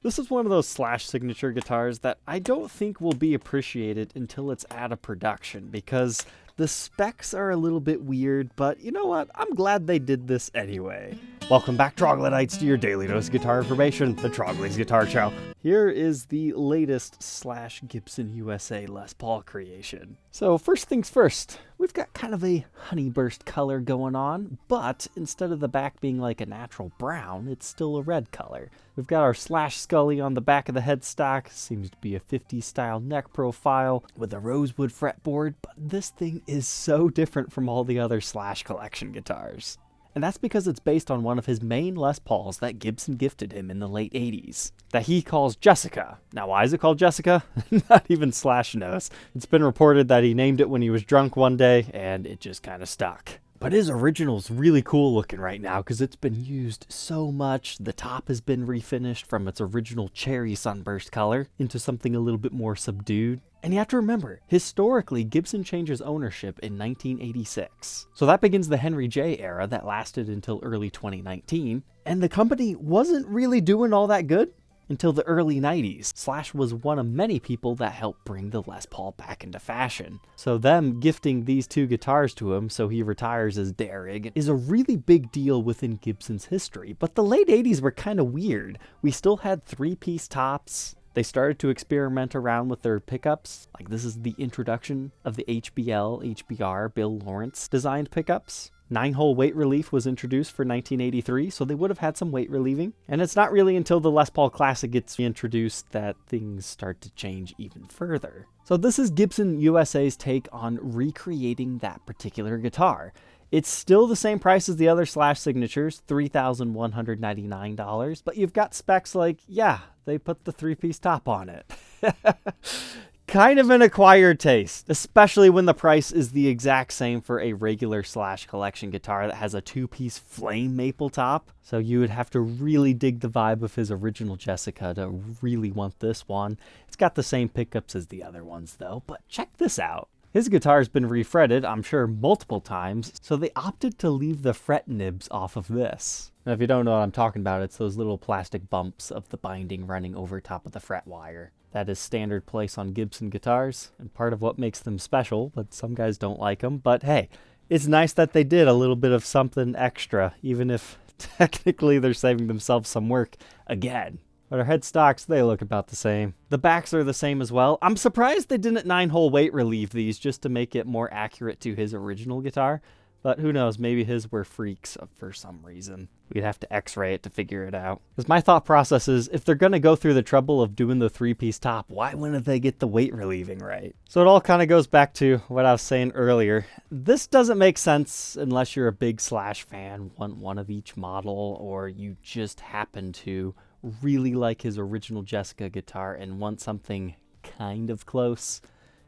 This is one of those Slash signature guitars that I don't think will be appreciated until it's out of production, because the specs are a little bit weird, but you know what? I'm glad they did this anyway. Welcome back, Troglodytes, to your daily dose of guitar information, the Trogly's Guitar Show. Here is the latest Slash Gibson USA Les Paul creation. So first things first, we've got kind of a honeyburst color going on, but instead of the back being like a natural brown, it's still a red color. We've got our Slash Scully on the back of the headstock, seems to be a 50s style neck profile with a rosewood fretboard, but this thing is so different from all the other Slash collection guitars. And that's because it's based on one of his main Les Pauls that Gibson gifted him in the late 80s, that he calls Jessica. Now, why is it called Jessica? Not even Slash knows. It's been reported that he named it when he was drunk one day, and it just kind of stuck. But his original's really cool looking right now because it's been used so much. The top has been refinished from its original cherry sunburst color into something a little bit more subdued. And you have to remember, historically, Gibson changes ownership in 1986. So that begins the Henry J era that lasted until early 2019. And the company wasn't really doing all that good until the early 90s. Slash was one of many people that helped bring the Les Paul back into fashion. So them gifting these two guitars to him so he retires as Derrig is a really big deal within Gibson's history. But the late 80s were kind of weird. We still had three-piece tops. They started to experiment around with their pickups. Like, this is the introduction of the HBR Bill Lawrence designed pickups. 9-hole weight relief was introduced for 1983, so they would have had some weight relieving. And it's not really until the Les Paul Classic gets introduced that things start to change even further. So this is Gibson USA's take on recreating that particular guitar. It's still the same price as the other Slash signatures, $3,199, but you've got specs like, yeah, they put the three-piece top on it. Kind of an acquired taste, especially when the price is the exact same for a regular Slash collection guitar that has a two-piece flame maple top. So you would have to really dig the vibe of his original Jessica to really want this one. It's got the same pickups as the other ones though, but check this out. His guitar's been refretted, I'm sure, multiple times, so they opted to leave the fret nibs off of this. Now, if you don't know what I'm talking about, it's those little plastic bumps of the binding running over top of the fret wire. That is standard place on Gibson guitars, and part of what makes them special, but some guys don't like them. But hey, it's nice that they did a little bit of something extra, even if technically they're saving themselves some work again. But our headstocks, they look about the same. The backs are the same as well. I'm surprised they didn't 9-hole weight relieve these just to make it more accurate to his original guitar. But who knows, maybe his were freaks for some reason. We'd have to x-ray it to figure it out. Because my thought process is, if they're going to go through the trouble of doing the three-piece top, why wouldn't they get the weight relieving right? So it all kind of goes back to what I was saying earlier. This doesn't make sense unless you're a big Slash fan, want one of each model, or you just happen to really like his original Jessica guitar and want something kind of close.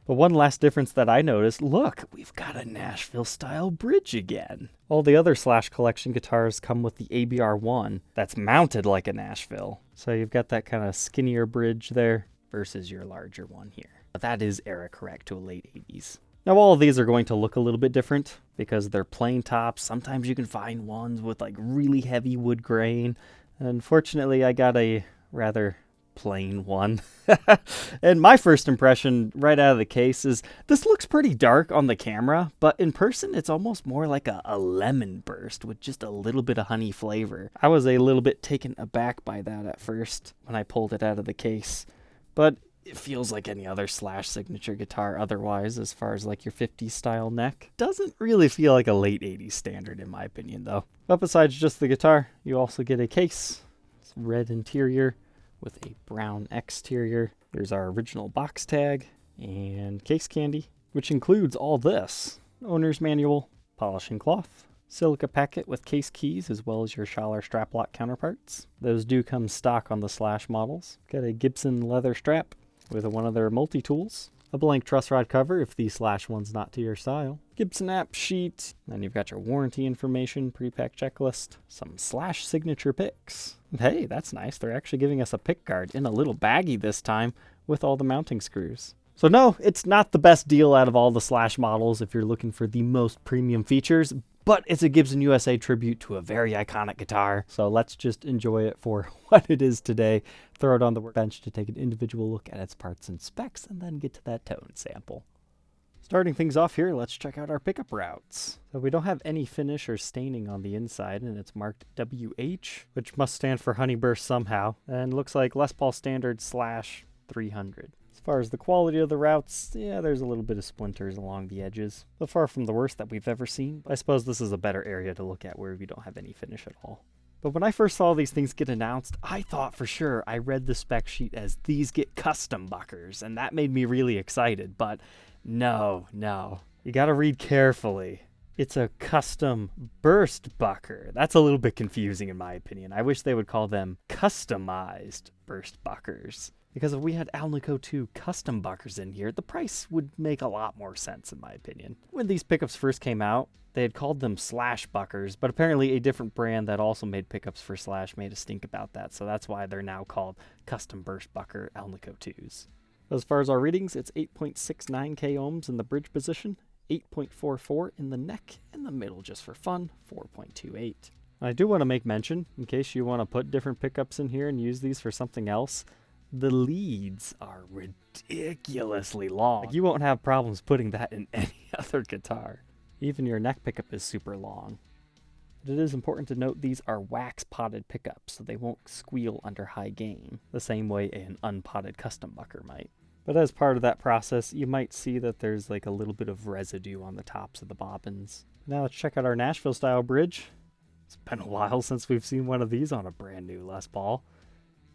But one last difference that I noticed, look, we've got a Nashville-style bridge again. All the other Slash collection guitars come with the ABR1 that's mounted like a Nashville. So you've got that kind of skinnier bridge there versus your larger one here. But that is era correct to a late 80s. Now all of these are going to look a little bit different because they're plain tops. Sometimes you can find ones with like really heavy wood grain. Unfortunately, I got a rather plain one. And my first impression right out of the case is this looks pretty dark on the camera, but in person it's almost more like a lemon burst with just a little bit of honey flavor. I was a little bit taken aback by that at first when I pulled it out of the case, but it feels like any other Slash signature guitar otherwise, as far as like your 50s style neck. Doesn't really feel like a late 80s standard in my opinion though. But besides just the guitar, you also get a case. It's red interior with a brown exterior. There's our original box tag and case candy, which includes all this: owner's manual, polishing cloth, silica packet with case keys, as well as your Schaller strap lock counterparts. Those do come stock on the Slash models. Got a Gibson leather strap with one of their multi-tools, a blank truss rod cover if the Slash one's not to your style, Gibson app sheet, then you've got your warranty information, pre-pack checklist, some Slash signature picks. And hey, that's nice. They're actually giving us a pick guard in a little baggie this time with all the mounting screws. So no, it's not the best deal out of all the Slash models if you're looking for the most premium features, but it's a Gibson USA tribute to a very iconic guitar. So let's just enjoy it for what it is today, throw it on the workbench to take an individual look at its parts and specs, and then get to that tone sample. Starting things off here, let's check out our pickup routes. So we don't have any finish or staining on the inside, and it's marked WH, which must stand for Honeyburst somehow, and looks like Les Paul Standard / 300. As far as the quality of the routes, yeah, there's a little bit of splinters along the edges, but far from the worst that we've ever seen. I suppose this is a better area to look at where we don't have any finish at all. But when I first saw these things get announced, I thought for sure I read the spec sheet as these get custom buckers, and that made me really excited, but no, you gotta read carefully. It's a custom burst bucker. That's a little bit confusing in my opinion. I wish they would call them customized burst buckers. Because if we had Alnico 2 custom buckers in here, the price would make a lot more sense in my opinion. When these pickups first came out, they had called them Slash buckers, but apparently a different brand that also made pickups for Slash made a stink about that, so that's why they're now called custom burst bucker Alnico 2s. As far as our readings, it's 8.69 k ohms in the bridge position, 8.44 in the neck, and the middle, just for fun, 4.28. I do want to make mention, in case you want to put different pickups in here and use these for something else, the leads are ridiculously long. Like, you won't have problems putting that in any other guitar. Even your neck pickup is super long. But it is important to note these are wax potted pickups, so they won't squeal under high gain, the same way an unpotted custom bucker might. But as part of that process, you might see that there's like a little bit of residue on the tops of the bobbins. Now let's check out our Nashville style bridge. It's been a while since we've seen one of these on a brand new Les Paul.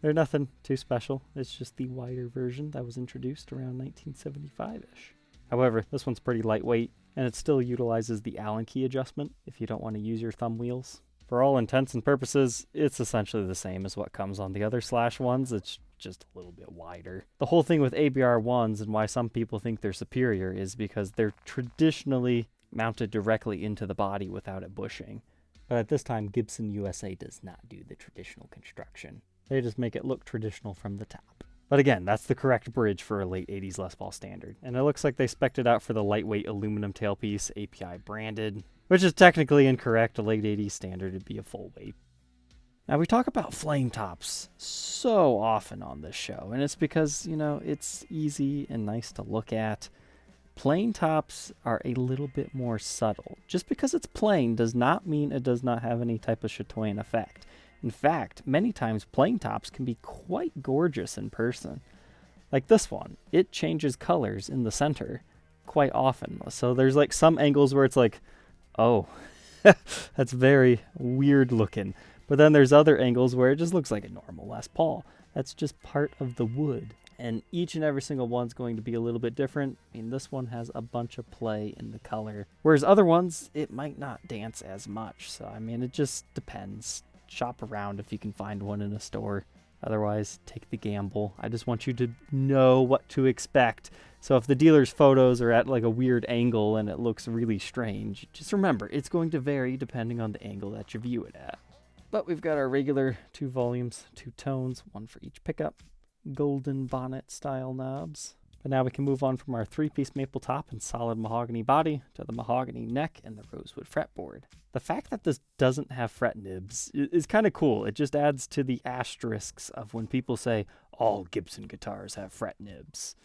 They're nothing too special, it's just the wider version that was introduced around 1975-ish. However, this one's pretty lightweight, and it still utilizes the Allen key adjustment if you don't want to use your thumb wheels. For all intents and purposes, it's essentially the same as what comes on the other Slash ones, it's just a little bit wider. The whole thing with ABR ones and why some people think they're superior is because they're traditionally mounted directly into the body without it bushing. But at this time, Gibson USA does not do the traditional construction. They just make it look traditional from the top. But again, that's the correct bridge for a late 80s Les Paul Standard. And it looks like they spec'd it out for the lightweight aluminum tailpiece, API branded, which is technically incorrect. A late 80s Standard would be a full weight. Now, we talk about flame tops so often on this show, and it's because, you know, it's easy and nice to look at. Plain tops are a little bit more subtle. Just because it's plain does not mean it does not have any type of chatoyant effect. In fact, many times plain tops can be quite gorgeous in person. Like this one, it changes colors in the center quite often. So there's like some angles where it's like, oh, that's very weird looking. But then there's other angles where it just looks like a normal Les Paul. That's just part of the wood. And each and every single one's going to be a little bit different. I mean, this one has a bunch of play in the color, whereas other ones, it might not dance as much. So, I mean, it just depends. Shop around if you can find one in a store. Otherwise, take the gamble. I just want you to know what to expect. So if the dealer's photos are at like a weird angle and it looks really strange, just remember, it's going to vary depending on the angle that you view it at. But we've got our regular 2 volumes, 2 tones, 1 for each pickup, golden bonnet style knobs. But now we can move on from our 3-piece maple top and solid mahogany body to the mahogany neck and the rosewood fretboard. The fact that this doesn't have fret nibs is kind of cool. It just adds to the asterisks of when people say all Gibson guitars have fret nibs.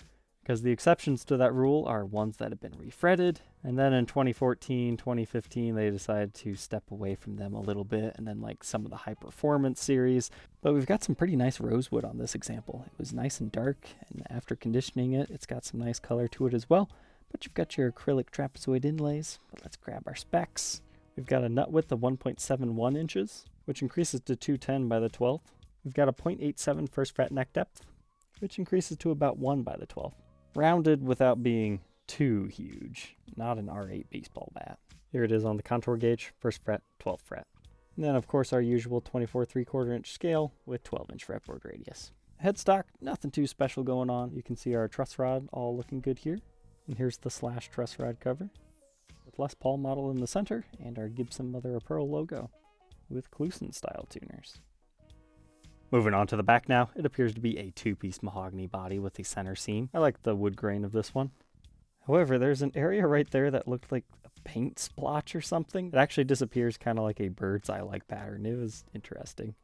Because the exceptions to that rule are ones that have been refretted, and then in 2014, 2015, they decided to step away from them a little bit, and then like some of the high performance series. But we've got some pretty nice rosewood on this example. It was nice and dark, and after conditioning it, it's got some nice color to it as well. But you've got your acrylic trapezoid inlays. But let's grab our specs. We've got a nut width of 1.71 inches, which increases to 210 by the 12th. We've got a 0.87 first fret neck depth, which increases to about 1 by the 12th. Rounded without being too huge, not an R8 baseball bat. Here it is on the contour gauge, 1st fret, 12th fret. And then of course our usual 24 3/4 inch scale with 12-inch fretboard radius. Headstock, nothing too special going on. You can see our truss rod all looking good here. And here's the Slash truss rod cover with Les Paul model in the center and our Gibson mother of pearl logo with Kluson style tuners. Moving on to the back now, it appears to be a 2-piece mahogany body with a center seam. I like the wood grain of this one. However, there's an area right there that looked like a paint splotch or something. It actually disappears kind of like a bird's eye-like pattern. It was interesting.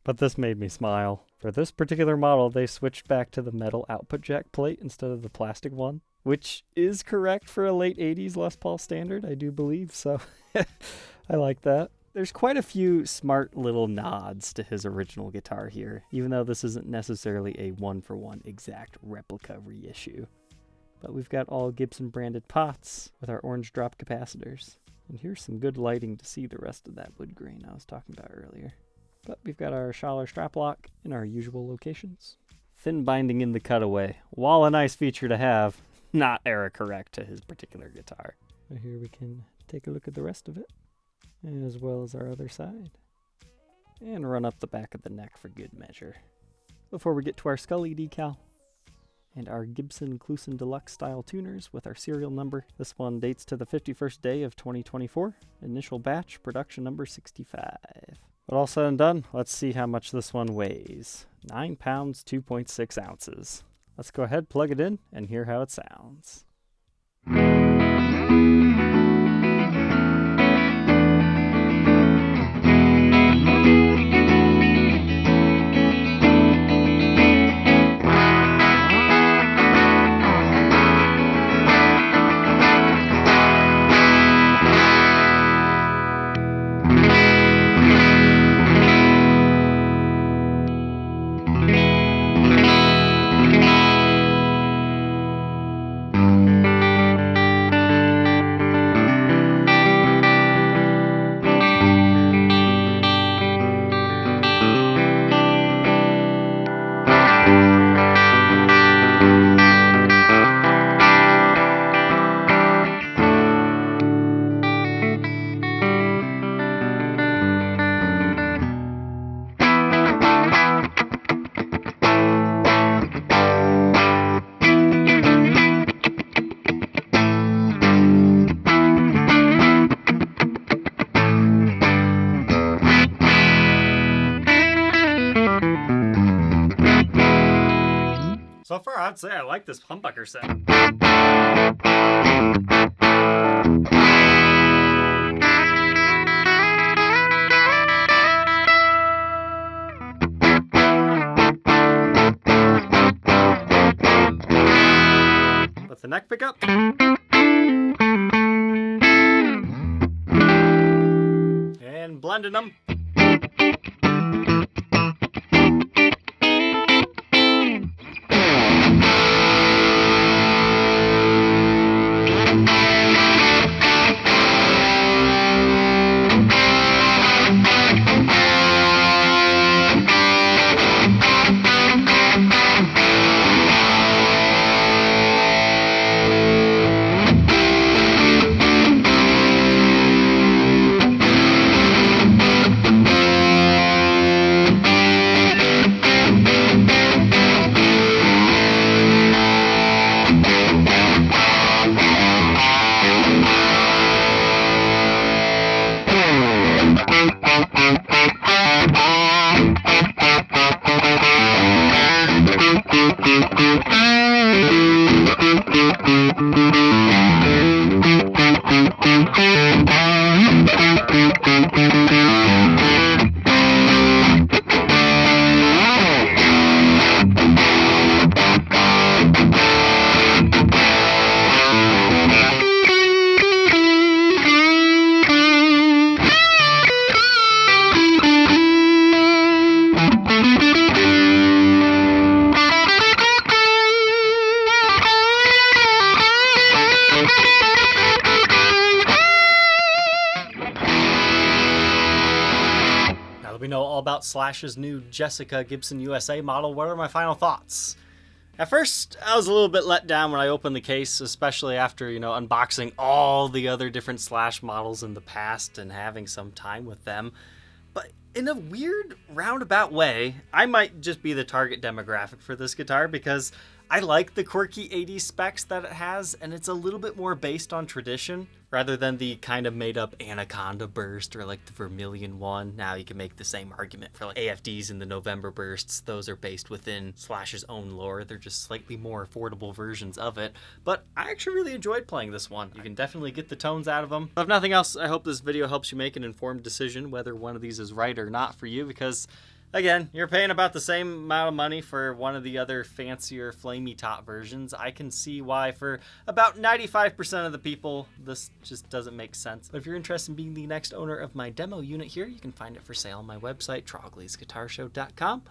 But this made me smile. For this particular model, they switched back to the metal output jack plate instead of the plastic one, which is correct for a late 80s Les Paul standard, I do believe, so I like that. There's quite a few smart little nods to his original guitar here, even though this isn't necessarily a one-for-one exact replica reissue. But we've got all Gibson branded pots with our orange drop capacitors. And here's some good lighting to see the rest of that wood grain I was talking about earlier. But we've got our Schaller strap lock in our usual locations. Thin binding in the cutaway. While a nice feature to have, not era correct to his particular guitar. So here we can take a look at the rest of it, as well as our other side. And run up the back of the neck for good measure. Before we get to our Scully decal. And our Gibson Clusen Deluxe style tuners with our serial number. This one dates to the 51st day of 2024. Initial batch, production number 65. But all said and done, let's see how much this one weighs. 9 pounds, 2.6 ounces. Let's go ahead, plug it in, and hear how it sounds. So far, I'd say I like this humbucker set. With the neck pickup. And blending them. We know all about Slash's new Jessica Gibson USA model. What are my final thoughts? At first, I was a little bit let down when I opened the case, especially after, unboxing all the other different Slash models in the past and having some time with them. But in a weird roundabout way, I might just be the target demographic for this guitar because I like the quirky 80s specs that it has, and it's a little bit more based on tradition rather than the kind of made up Anaconda burst or like the Vermilion one. Now you can make the same argument for like AFDs and the November bursts. Those are based within Slash's own lore. They're just slightly more affordable versions of it. But I actually really enjoyed playing this one. You can definitely get the tones out of them. If nothing else, I hope this video helps you make an informed decision whether one of these is right or not for you, because again, you're paying about the same amount of money for one of the other fancier flamey top versions. I can see why for about 95% of the people, this just doesn't make sense. But if you're interested in being the next owner of my demo unit here, you can find it for sale on my website, troglysguitarshow.com.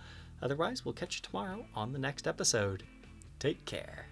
Otherwise, we'll catch you tomorrow on the next episode. Take care.